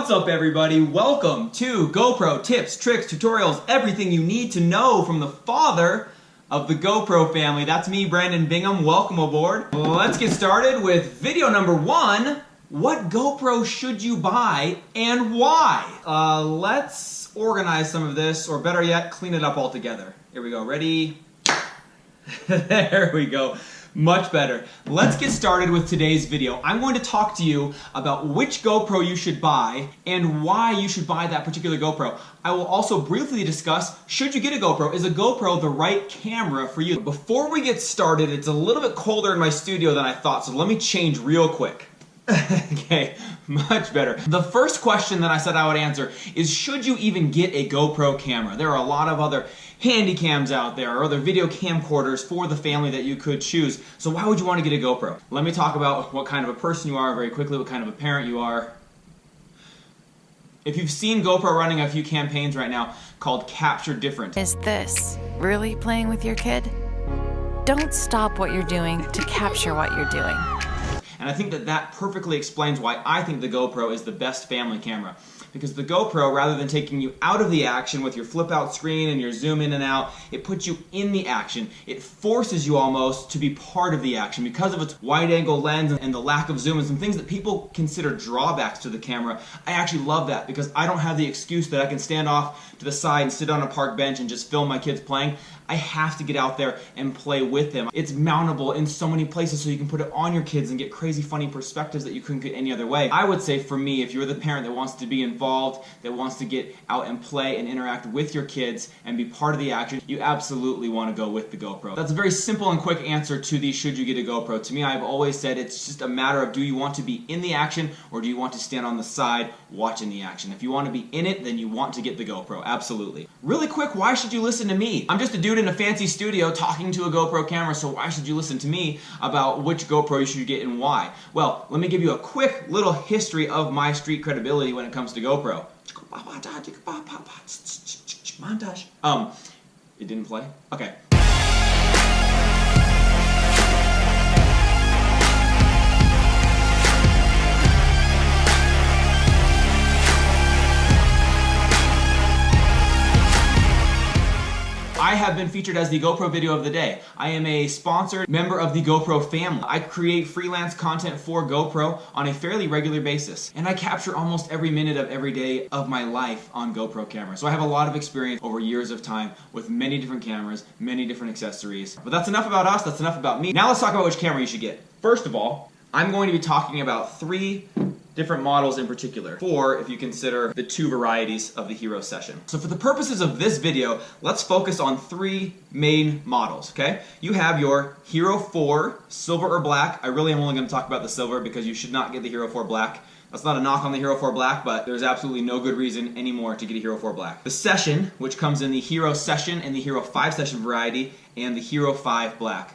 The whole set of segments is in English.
What's up everybody? Welcome to GoPro tips, tricks, tutorials, everything you need to know from the father of the GoPro family. That's me, Brandon Bingham. Welcome aboard. Let's get started with video number 1. What GoPro should you buy and why? Let's organize some of this, or better yet, clean it up all together. Here we go. Ready? There we go. Much better. Let's get started with today's video. I'm going to talk to you about which GoPro you should buy and why you should buy that particular GoPro. I will also briefly discuss, should you get a GoPro? Is a GoPro the right camera for you? Before we get started, it's a little bit colder in my studio than I thought, so let me change real quick. Okay, much better. The first question that I said I would answer is, should you even get a GoPro camera? There are a lot of other handy cams out there or other video camcorders for the family that you could choose. So why would you want to get a GoPro? Let me talk about what kind of a person you are very quickly, what kind of a parent you are. If you've seen GoPro running a few campaigns right now called Capture Different. Is this really playing with your kid? Don't stop what you're doing to capture what you're doing. And I think that that perfectly explains why I think the GoPro is the best family camera. Because the GoPro, rather than taking you out of the action with your flip out screen and your zoom in and out, it puts you in the action. It forces you almost to be part of the action. Because of its wide angle lens and the lack of zoom and some things that people consider drawbacks to the camera, I actually love that because I don't have the excuse that I can stand off to the side and sit on a park bench and just film my kids playing. I have to get out there and play with them. It's mountable in so many places, so you can put it on your kids and get crazy funny perspectives that you couldn't get any other way. I would say for me, if you're the parent that wants to be involved, that wants to get out and play and interact with your kids and be part of the action, you absolutely want to go with the GoPro. That's a very simple and quick answer to the should you get a GoPro. To me, I've always said it's just a matter of, do you want to be in the action or do you want to stand on the side watching the action? If you want to be in it, then you want to get the GoPro, absolutely. Really quick, why should you listen to me? I'm just a dude in a fancy studio talking to a GoPro camera, so why should you listen to me about which GoPro you should get and why? Well, let me give you a quick little history of my street credibility when it comes to GoPro. Montage. It didn't play? Okay. I have been featured as the GoPro video of the day. I am a sponsored member of the GoPro family. I create freelance content for GoPro on a fairly regular basis. And I capture almost every minute of every day of my life on GoPro camera. So I have a lot of experience over years of time with many different cameras, many different accessories. But that's enough about us, that's enough about me. Now let's talk about which camera you should get. First of all, I'm going to be talking about 3 different models in particular, 4 if you consider the 2 varieties of the Hero Session. So for the purposes of this video, let's focus on 3 main models, okay? You have your HERO4 Silver or Black. I really am only going to talk about the Silver because you should not get the HERO4 Black. That's not a knock on the HERO4 Black, but there's absolutely no good reason anymore to get a HERO4 Black. The Session, which comes in the Hero Session and the HERO5 Session variety, and the HERO5 Black.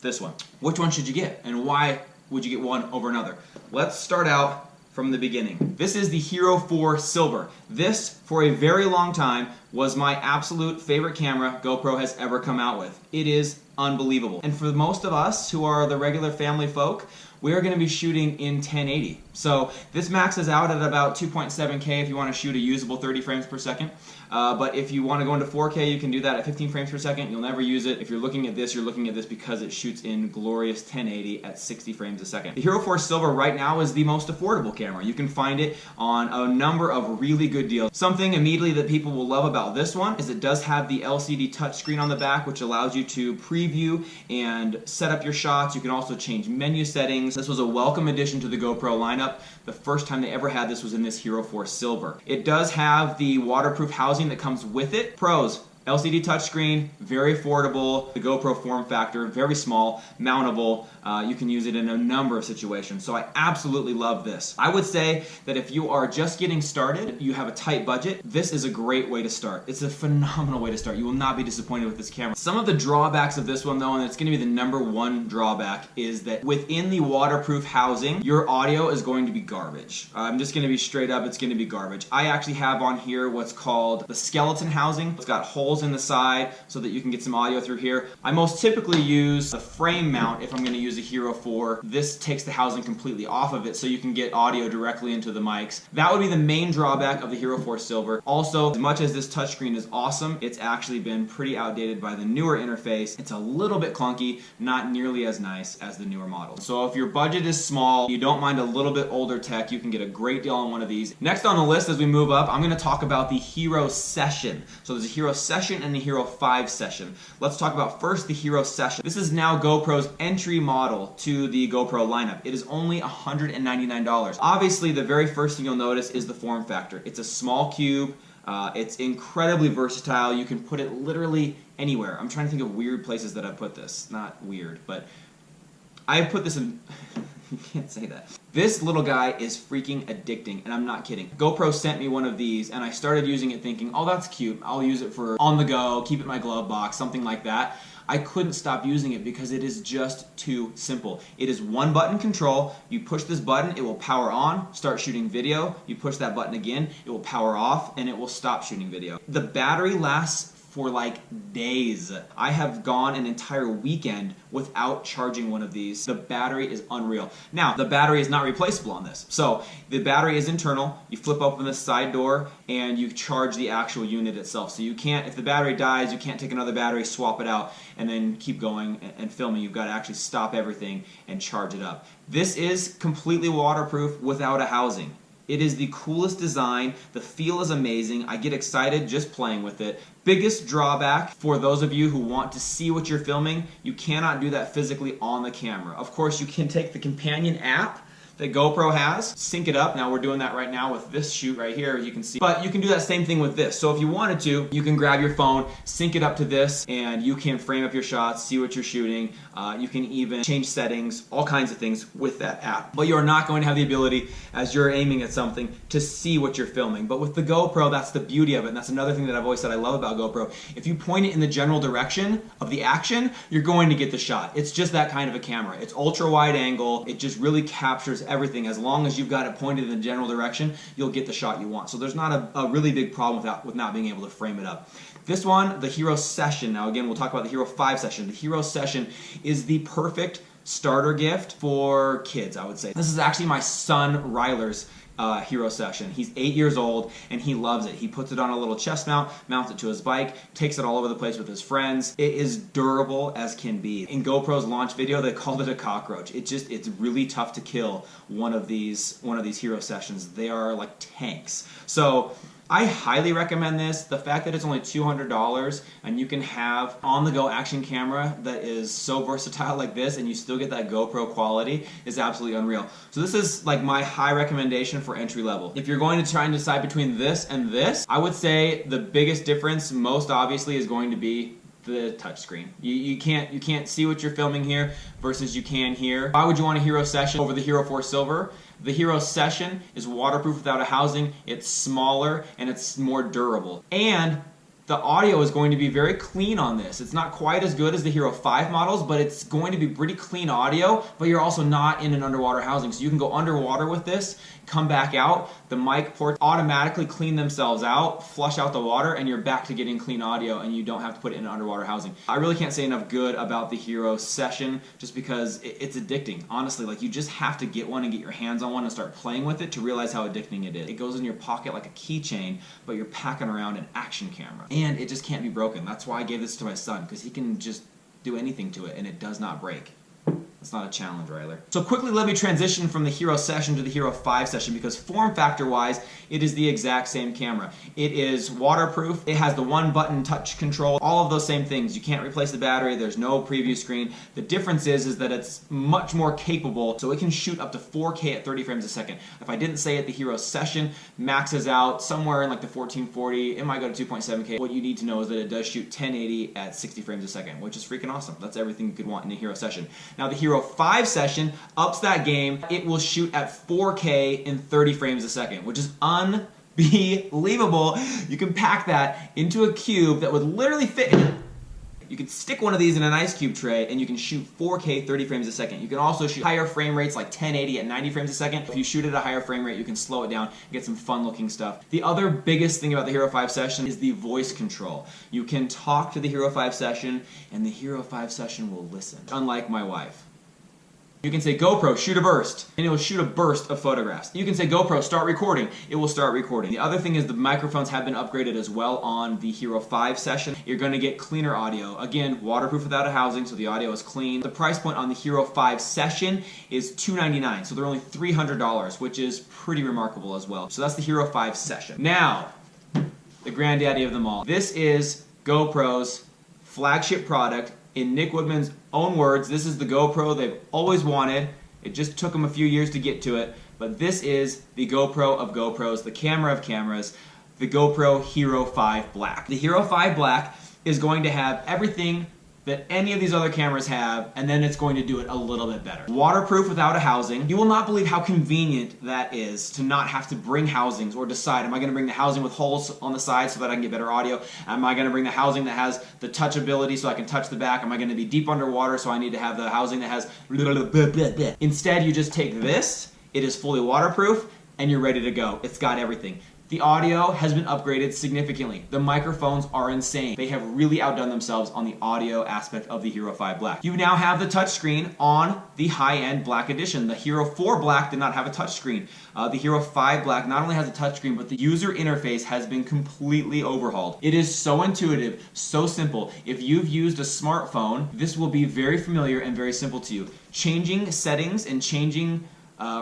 This one. Which one should you get, and why would you get one over another? Let's start out from the beginning. This is the HERO4 Silver. This, for a very long time, was my absolute favorite camera GoPro has ever come out with. It is unbelievable. And for most of us who are the regular family folk, we are going to be shooting in 1080. So this maxes out at about 2.7K if you want to shoot a usable 30 frames per second. But if you want to go into 4K, you can do that at 15 frames per second. You'll never use it. If you're looking at this, you're looking at this because it shoots in glorious 1080 at 60 frames a second. The HERO4 Silver right now is the most affordable camera. You can find it on a number of really good deals. Something immediately that people will love about this one is it does have the LCD touchscreen on the back, which allows you to preview and set up your shots. You can also change menu settings. This was a welcome addition to the GoPro lineup. The first time they ever had this was in this HERO4 Silver. It does have the waterproof housing that comes with it. Pros: LCD touchscreen, very affordable, the GoPro form factor, very small, mountable. You can use it in a number of situations. So I absolutely love this. I would say that if you are just getting started, you have a tight budget, this is a great way to start. It's a phenomenal way to start. You will not be disappointed with this camera. Some of the drawbacks of this one though, and it's going to be the #1 drawback, is that within the waterproof housing, your audio is going to be garbage. I'm just going to be straight up, it's going to be garbage. I actually have on here what's called the skeleton housing. It's got holes holes in the side so that you can get some audio through here. I most typically use the frame mount if I'm going to use a Hero 4. This takes the housing completely off of it so you can get audio directly into the mics. That would be the main drawback of the Hero 4 Silver. Also, as much as this touchscreen is awesome, it's actually been pretty outdated by the newer interface. It's a little bit clunky, not nearly as nice as the newer model. So if your budget is small, you don't mind a little bit older tech, you can get a great deal on one of these. Next on the list as we move up, I'm going to talk about the Hero Session. So there's a Hero Session and the HERO5 Session. Let's talk about first the Hero Session. This is now GoPro's entry model to the GoPro lineup. It is only $199. Obviously, the very first thing you'll notice is the form factor. It's a small cube. It's incredibly versatile. You can put it literally anywhere. I'm trying to think of weird places that I've put this. Not weird, but I've put this in... You can't say that. This little guy is freaking addicting, and I'm not kidding. GoPro sent me one of these, and I started using it thinking, oh, that's cute. I'll use it for on the go, keep it in my glove box, something like that. I couldn't stop using it because it is just too simple. It is one button control. You push this button, it will power on, start shooting video. You push that button again, it will power off, and it will stop shooting video. The battery lasts for like days. I have gone an entire weekend without charging one of these. The battery is unreal. Now, the battery is not replaceable on this. So the battery is internal. You flip open the side door and you charge the actual unit itself. So you can't, if the battery dies, you can't take another battery, swap it out, and then keep going and filming. You've got to actually stop everything and charge it up. This is completely waterproof without a housing. It is the coolest design. The feel is amazing. I get excited just playing with it. Biggest drawback for those of you who want to see what you're filming, you cannot do that physically on the camera. Of course, you can take the companion app that GoPro has, sync it up. Now we're doing that right now with this shoot right here, as you can see. But you can do that same thing with this. So if you wanted to, you can grab your phone, sync it up to this, and you can frame up your shots, see what you're shooting. You can even change settings, all kinds of things with that app. But you're not going to have the ability, as you're aiming at something, to see what you're filming. But with the GoPro, that's the beauty of it, and that's another thing that I've always said I love about GoPro. If you point it in the general direction of the action, you're going to get the shot. It's just that kind of a camera. It's ultra wide angle. It just really captures everything. As long as you've got it pointed in the general direction, you'll get the shot you want. So there's not a really big problem with not being able to frame it up. This one, the Hero Session. Now again, we'll talk about the HERO5 Session. The Hero Session is the perfect starter gift for kids, I would say. This is actually my son Ryler's Hero Session. He's 8 years old and he loves it. He puts it on a little chest mount, mounts it to his bike, takes it all over the place with his friends. It is durable as can be. In GoPro's launch video, they called it a cockroach. It's really tough to kill one of these Hero Sessions. They are like tanks. So I highly recommend this. The fact that it's only $200 and you can have on-the-go action camera that is so versatile like this and you still get that GoPro quality is absolutely unreal. So this is like my high recommendation for entry level. If you're going to try and decide between this and this, I would say the biggest difference most obviously is going to be the touchscreen. You can't see what you're filming here versus you can here. Why would you want a Hero Session over the HERO4 Silver? The Hero Session is waterproof without a housing, it's smaller, and it's more durable. And the audio is going to be very clean on this. It's not quite as good as the HERO5 models, but it's going to be pretty clean audio, but you're also not in an underwater housing. So you can go underwater with this, come back out, the mic ports automatically clean themselves out, flush out the water, and you're back to getting clean audio and you don't have to put it in an underwater housing. I really can't say enough good about the Hero Session just because it's addicting. Honestly, like you just have to get one and get your hands on one and start playing with it to realize how addicting it is. It goes in your pocket like a keychain, but you're packing around an action camera. And it just can't be broken. That's why I gave this to my son, because he can just do anything to it and it does not break. It's not a challenge, Ryler. So quickly let me transition from the Hero Session to the HERO5 Session because form factor wise, it is the exact same camera. It is waterproof, it has the one button touch control, all of those same things. You can't replace the battery, there's no preview screen. The difference is that it's much more capable, so it can shoot up to 4K at 30 frames a second. If I didn't say it, the Hero Session maxes out somewhere in like the 1440, it might go to 2.7K. What you need to know is that it does shoot 1080 at 60 frames a second, which is freaking awesome. That's everything you could want in a Hero Session. Now the HERO5 Session ups that game. It will shoot at 4K in 30 frames a second, which is unbelievable. You can pack that into a cube that would literally fit in You can stick one of these in an ice cube tray and you can shoot 4K 30 frames a second. You can also shoot higher frame rates like 1080 at 90 frames a second. If you shoot at a higher frame rate, you can slow it down and get some fun looking stuff. The other biggest thing about the HERO5 Session is the voice control. You can talk to the HERO5 Session and the HERO5 Session will listen, unlike my wife. You can say, GoPro, shoot a burst, and it will shoot a burst of photographs. You can say, GoPro, start recording, it will start recording. The other thing is the microphones have been upgraded as well on the HERO5 Session. You're going to get cleaner audio. Again, waterproof without a housing, so the audio is clean. The price point on the HERO5 Session is $299, so they're only $300, which is pretty remarkable as well. So that's the HERO5 Session. Now, the granddaddy of them all. This is GoPro's flagship product. In Nick Woodman's own words, this is the GoPro they've always wanted. It just took them a few years to get to it, but this is the GoPro of GoPros, the camera of cameras, the GoPro HERO5 Black. The HERO5 Black is going to have everything that any of these other cameras have, and then it's going to do it a little bit better. Waterproof without a housing. You will not believe how convenient that is to not have to bring housings or decide, am I going to bring the housing with holes on the side so that I can get better audio? Am I going to bring the housing that has the touchability so I can touch the back? Am I going to be deep underwater so I need to have the housing that has blah, blah, blah, blah, blah. Instead, you just take this, it is fully waterproof, and you're ready to go. It's got everything. The audio has been upgraded significantly. The microphones are insane. They have really outdone themselves on the audio aspect of the HERO5 Black. You now have the touchscreen on the high-end Black Edition. The HERO4 Black did not have a touchscreen. The HERO5 Black not only has a touchscreen, but the user interface has been completely overhauled. It is so intuitive, so simple. If you've used a smartphone, this will be very familiar and very simple to you. Changing settings and changing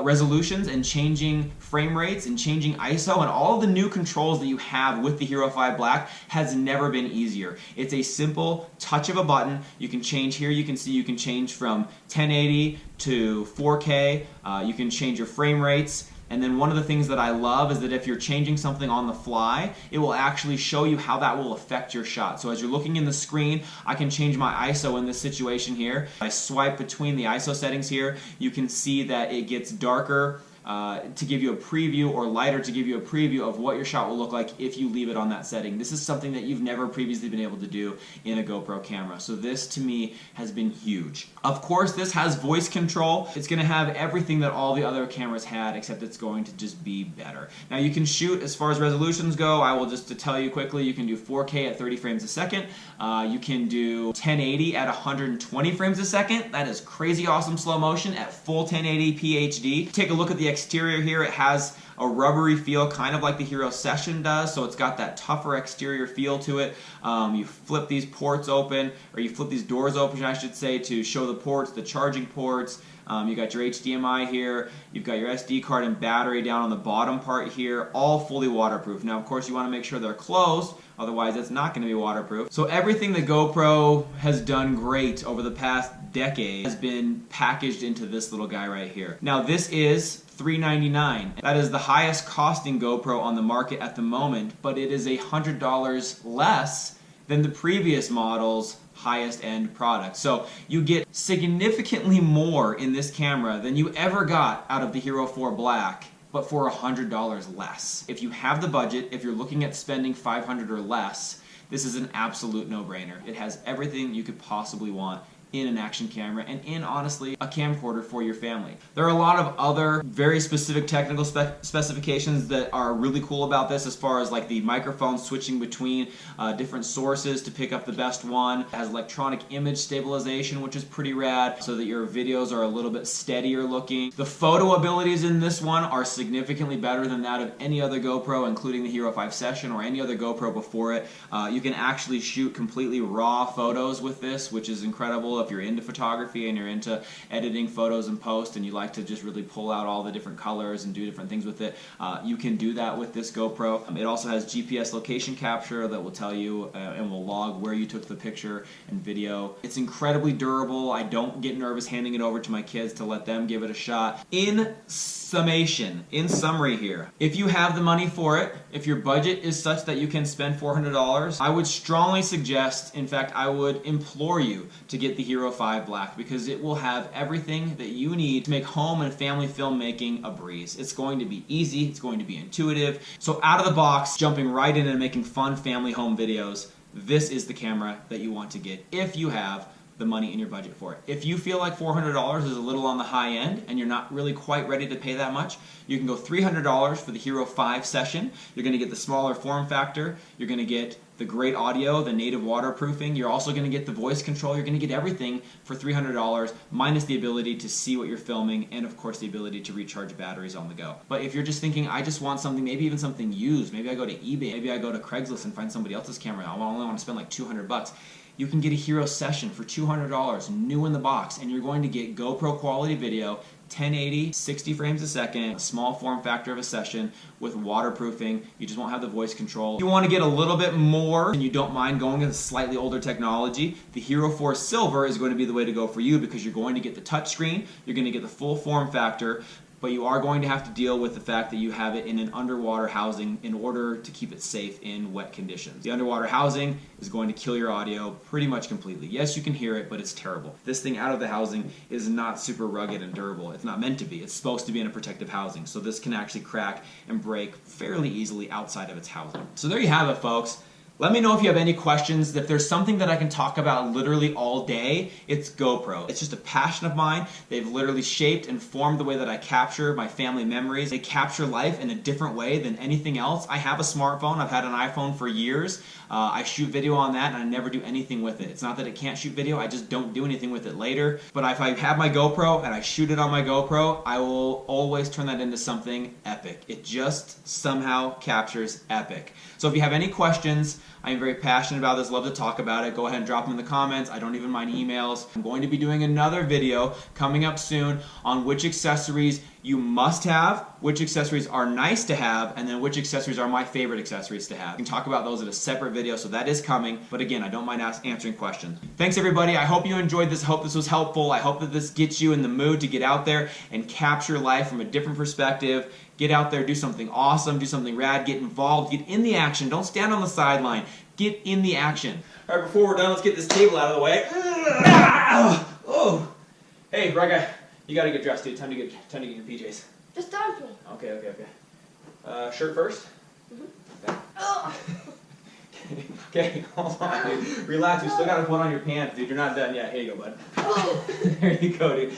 resolutions and changing frame rates and changing ISO and all the new controls that you have with the HERO5 Black has never been easier. It's a simple touch of a button. You can change here, you can see you can change from 1080 to 4K, you can change your frame rates. And then one of the things that I love is that if you're changing something on the fly, it will actually show you how that will affect your shot. So as you're looking in the screen, I can change my ISO in this situation here. I swipe between the ISO settings here. You can see that it gets darker to give you a preview or lighter to give you a preview of what your shot will look like if you leave it on that setting. This is something that you've never previously been able to do in a GoPro camera. So this to me has been huge. Of course, this has voice control. It's going to have everything that all the other cameras had, except it's going to just be better. Now you can shoot as far as resolutions go. I will just to tell you quickly, you can do 4K at 30 frames a second. You can do 1080 at 120 frames a second. That is crazy awesome slow motion at full 1080p HD. Take a look at the exterior here. It has a rubbery feel, kind of like the Hero Session does, so it's got that tougher exterior feel to it. You flip these ports open, or you flip these doors open, I should say, to show the ports, the charging ports. You got your HDMI here, you've got your SD card and battery down on the bottom part here, all fully waterproof. Now, of course, you want to make sure they're closed, otherwise it's not going to be waterproof. So everything that GoPro has done great over the past decade has been packaged into this little guy right here. Now, this is $399. That is the highest costing GoPro on the market at the moment, but it is $100 less than the previous model's highest end product. So you get significantly more in this camera than you ever got out of the HERO4 Black, but for $100 less. If you have the budget, if you're looking at spending $500 or less, this is an absolute no-brainer. It has everything you could possibly want in an action camera and in, honestly, a camcorder for your family. There are a lot of other very specific technical specifications that are really cool about this, as far as like the microphone switching between different sources to pick up the best one. It has electronic image stabilization, which is pretty rad, so that your videos are a little bit steadier looking. The photo abilities in this one are significantly better than that of any other GoPro, including the HERO5 Session or any other GoPro before it. You can actually shoot completely raw photos with this, which is incredible. If you're into photography and you're into editing photos in post and you like to just really pull out all the different colors and do different things with it, you can do that with this GoPro. It also has GPS location capture that will tell you and will log where you took the picture and video. It's incredibly durable. I don't get nervous handing it over to my kids to let them give it a shot. In summation, in summary here, if you have the money for it, if your budget is such that you can spend $400, I would strongly suggest, in fact, I would implore you to get the HERO5 Black, because it will have everything that you need to make home and family filmmaking a breeze. It's going to be easy, it's going to be intuitive. So out of the box, jumping right in and making fun family home videos, this is the camera that you want to get if you have the money in your budget for it. If you feel like $400 is a little on the high end and you're not really quite ready to pay that much, you can go $300 for the HERO5 Session. You're going to get the smaller form factor, you're going to get the great audio, the native waterproofing, you're also going to get the voice control, you're going to get everything for $300 minus the ability to see what you're filming and of course the ability to recharge batteries on the go. But if you're just thinking, I just want something, maybe even something used, maybe I go to eBay, maybe I go to Craigslist and find somebody else's camera, I only want to spend like $200, you can get a HERO Session for $200, new in the box, and you're going to get GoPro quality video, 1080, 60 frames a second, a small form factor of a session with waterproofing. You just won't have the voice control. If you want to get a little bit more and you don't mind going with slightly older technology, the HERO4 Silver is going to be the way to go for you because you're going to get the touchscreen, you're going to get the full form factor, but you are going to have to deal with the fact that you have it in an underwater housing in order to keep it safe in wet conditions. The underwater housing is going to kill your audio pretty much completely. Yes, you can hear it, but it's terrible. This thing out of the housing is not super rugged and durable. It's not meant to be. It's supposed to be in a protective housing, so this can actually crack and break fairly easily outside of its housing. So there you have it, folks. Let me know if you have any questions. If there's something that I can talk about literally all day, it's GoPro. It's just a passion of mine. They've literally shaped and formed the way that I capture my family memories. They capture life in a different way than anything else. I have a smartphone. I've had an iPhone for years. I shoot video on that and I never do anything with it. It's not that it can't shoot video, I just don't do anything with it later. But if I have my GoPro and I shoot it on my GoPro, I will always turn that into something epic. It just somehow captures epic. So if you have any questions, I am very passionate about this, love to talk about it. Go ahead and drop them in the comments. I don't even mind emails. I'm going to be doing another video coming up soon on which accessories you must have, which accessories are nice to have, and then which accessories are my favorite accessories to have. We can talk about those in a separate video, so that is coming. But again, I don't mind answering questions. Thanks everybody. I hope you enjoyed this. I hope this was helpful. I hope that this gets you in the mood to get out there and capture life from a different perspective. Get out there, do something awesome, do something rad, get involved, get in the action. Don't stand on the sideline. Get in the action. All right, before we're done, let's get this table out of the way. Oh. Hey, right guy, you gotta get dressed, dude. Time to get your PJs. Just done for me. Okay. Shirt first? Okay, hold on, dude. Relax, you still gotta put on your pants, dude. You're not done yet. Here you go, bud. There you go, dude.